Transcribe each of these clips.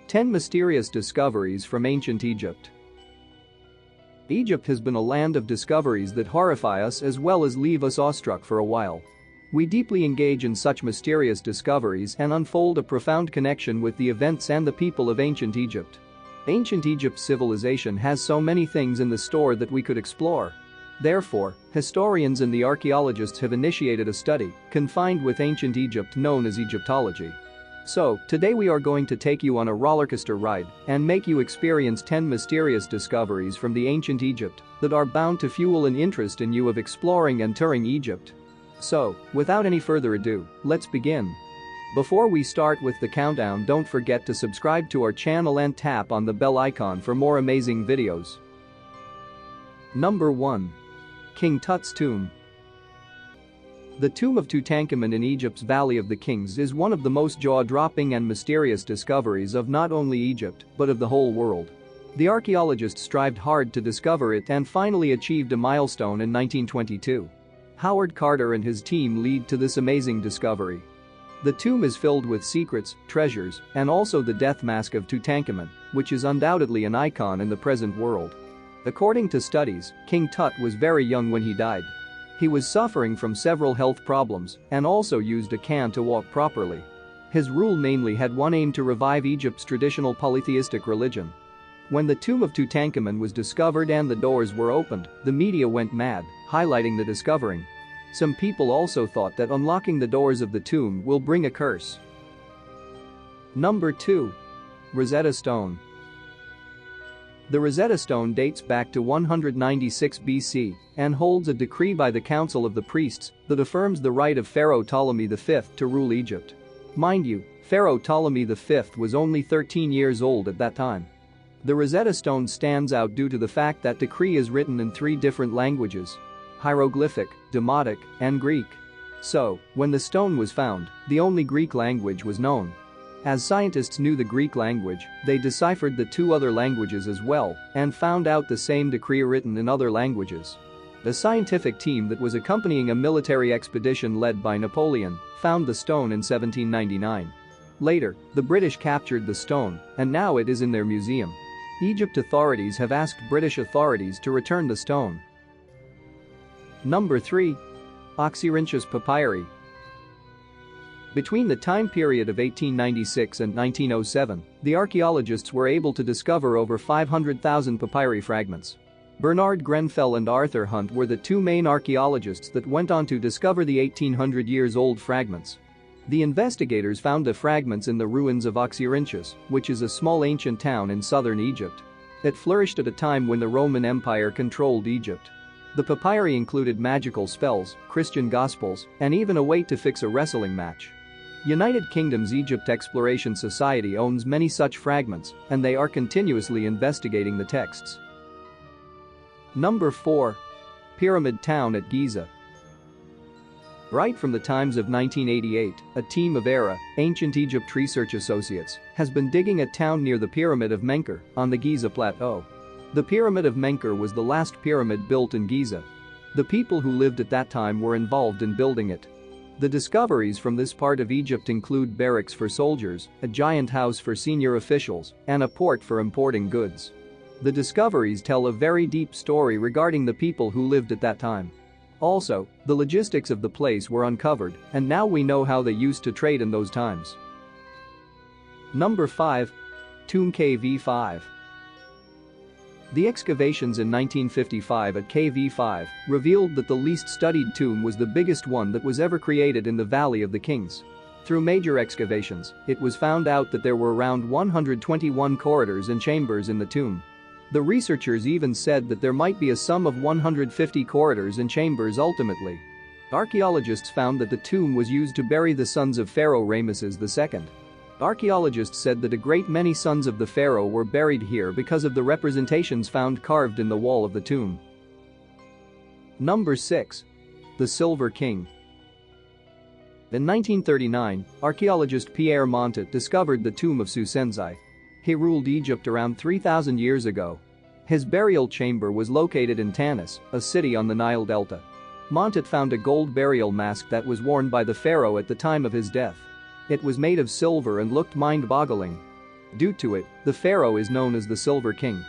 10 Mysterious Discoveries from Ancient Egypt. Egypt has been a land of discoveries that horrify us as well as leave us awestruck for a while. We deeply engage in such mysterious discoveries and unfold a profound connection with the events and the people of ancient Egypt. Ancient Egypt's civilization has so many things in the store that we could explore. Therefore, historians and the archaeologists have initiated a study, confined with ancient Egypt known as Egyptology. So, today we are going to take you on a rollercoaster ride and make you experience 10 mysterious discoveries from the ancient Egypt that are bound to fuel an interest in you of exploring and touring Egypt. So, without any further ado, let's begin. Before we start with the countdown, don't forget to subscribe to our channel and tap on the bell icon for more amazing videos. Number 1. King Tut's Tomb. The tomb of Tutankhamun in Egypt's Valley of the Kings is one of the most jaw-dropping and mysterious discoveries of not only Egypt but of the whole world. The archaeologists strived hard to discover it and finally achieved a milestone in 1922. Howard Carter and his team lead to this amazing discovery. The tomb is filled with secrets, treasures, and also the death mask of Tutankhamun, which is undoubtedly an icon in the present world. According to studies, King Tut was very young when he died. He was suffering from several health problems and also used a cane to walk properly. His rule mainly had one aim: to revive Egypt's traditional polytheistic religion. When the tomb of Tutankhamun was discovered and the doors were opened, the media went mad, highlighting the discovering. Some people also thought that unlocking the doors of the tomb will bring a curse. Number 2. Rosetta Stone. The Rosetta Stone dates back to 196 BC and holds a decree by the Council of the Priests that affirms the right of Pharaoh Ptolemy V to rule Egypt. Mind you, Pharaoh Ptolemy V was only 13 years old at that time. The Rosetta Stone stands out due to the fact that decree is written in 3 different languages: hieroglyphic, Demotic, and Greek. So, when the stone was found, the only Greek language was known. As scientists knew the Greek language, they deciphered the 2 other languages as well and found out the same decree written in other languages. The scientific team that was accompanying a military expedition led by Napoleon found the stone in 1799. Later, the British captured the stone and now it is in their museum. Egypt authorities have asked British authorities to return the stone. Number 3. Oxyrhynchus papyri. Between the time period of 1896 and 1907, the archaeologists were able to discover over 500,000 papyri fragments. Bernard Grenfell and Arthur Hunt were the 2 main archaeologists that went on to discover the 1800-years-old fragments. The investigators found the fragments in the ruins of Oxyrhynchus, which is a small ancient town in southern Egypt. It flourished at a time when the Roman Empire controlled Egypt. The papyri included magical spells, Christian gospels, and even a way to fix a wrestling match. United Kingdom's Egypt Exploration Society owns many such fragments, and they are continuously investigating the texts. Number 4. Pyramid Town at Giza. Right from the times of 1988, a team of Ancient Egypt Research Associates has been digging a town near the Pyramid of Menkaure on the Giza Plateau. The Pyramid of Menkaure was the last pyramid built in Giza. The people who lived at that time were involved in building it. The discoveries from this part of Egypt include barracks for soldiers, a giant house for senior officials, and a port for importing goods. The discoveries tell a very deep story regarding the people who lived at that time. Also, the logistics of the place were uncovered, and now we know how they used to trade in those times. Number 5. Tomb KV5. The excavations in 1955 at KV5 revealed that the least studied tomb was the biggest one that was ever created in the Valley of the Kings. Through major excavations, it was found out that there were around 121 corridors and chambers in the tomb. The researchers even said that there might be a sum of 150 corridors and chambers ultimately. Archaeologists found that the tomb was used to bury the sons of Pharaoh Ramesses II. Archaeologists said that a great many sons of the pharaoh were buried here because of the representations found carved in the wall of the tomb. Number 6. The Silver King. In 1939, archaeologist Pierre Montet discovered the tomb of Susenzai. He ruled Egypt around 3,000 years ago. His burial chamber was located in Tanis, a city on the Nile Delta. Montet found a gold burial mask that was worn by the pharaoh at the time of his death. It was made of silver and looked mind-boggling. Due to it, the pharaoh is known as the Silver King.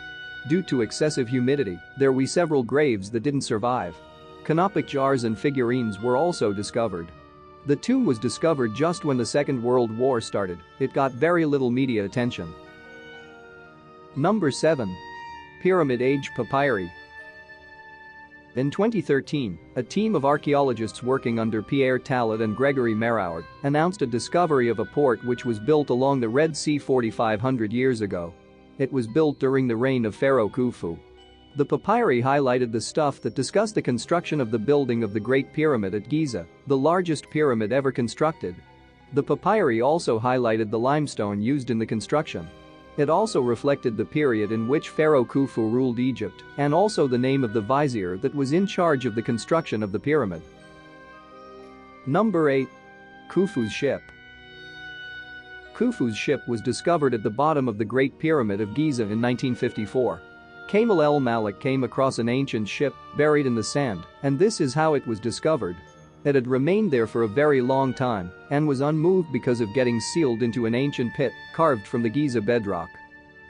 Due to excessive humidity, there were several graves that didn't survive. Canopic jars and figurines were also discovered. The tomb was discovered just when the Second World War started. It got very little media attention. Number 7. Pyramid Age Papyri. In 2013, a team of archaeologists working under Pierre Tallet and Gregory Meraud announced a discovery of a port which was built along the Red Sea 4,500 years ago. It was built during the reign of Pharaoh Khufu. The papyri highlighted the stuff that discussed the construction of the building of the Great Pyramid at Giza, the largest pyramid ever constructed. The papyri also highlighted the limestone used in the construction. It also reflected the period in which Pharaoh Khufu ruled Egypt and also the name of the vizier that was in charge of the construction of the pyramid. Number 8. Khufu's Ship. Khufu's ship was discovered at the bottom of the Great Pyramid of Giza in 1954. Kamal el-Malik came across an ancient ship buried in the sand, and this is how it was discovered. It had remained there for a very long time and was unmoved because of getting sealed into an ancient pit carved from the Giza bedrock.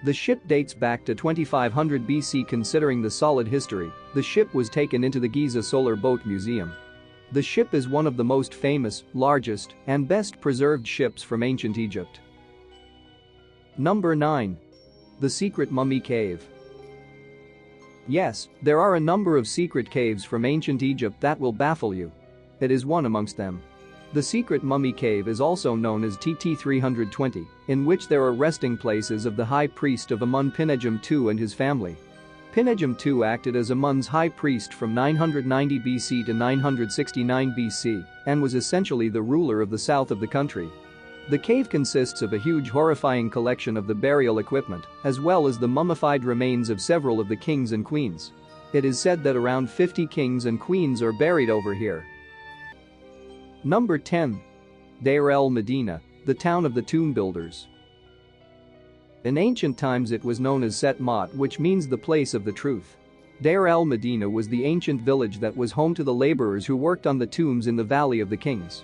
The ship dates back to 2500 BC. Considering the solid history, the ship was taken into the Giza Solar Boat Museum. The ship is one of the most famous, largest, and best preserved ships from ancient Egypt. Number 9. The Secret Mummy Cave. Yes, there are a number of secret caves from ancient Egypt that will baffle you. It is one amongst them. The Secret Mummy Cave is also known as TT 320, in which there are resting places of the high priest of Amun-Pinegem II and his family. Pinegem II acted as Amun's high priest from 990 BC to 969 BC and was essentially the ruler of the south of the country. The cave consists of a huge horrifying collection of the burial equipment, as well as the mummified remains of several of the kings and queens. It is said that around 50 kings and queens are buried over here. Number 10. Deir el-Medina, the town of the tomb builders. In ancient times it was known as Set Mot, which means the place of the truth. Deir el-Medina was the ancient village that was home to the laborers who worked on the tombs in the Valley of the Kings.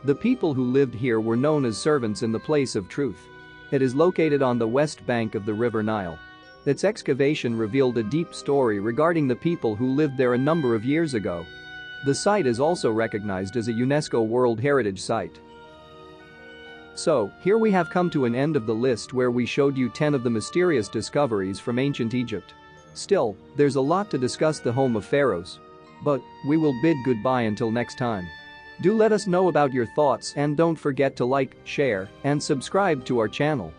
The people who lived here were known as servants in the place of truth. It is located on the west bank of the River Nile. Its excavation revealed a deep story regarding the people who lived there a number of years ago. The site is also recognized as a UNESCO World Heritage Site. So, here we have come to an end of the list where we showed you 10 of the mysterious discoveries from ancient Egypt. Still, there's a lot to discuss the home of pharaohs. But, we will bid goodbye until next time. Do let us know about your thoughts and don't forget to like, share, and subscribe to our channel.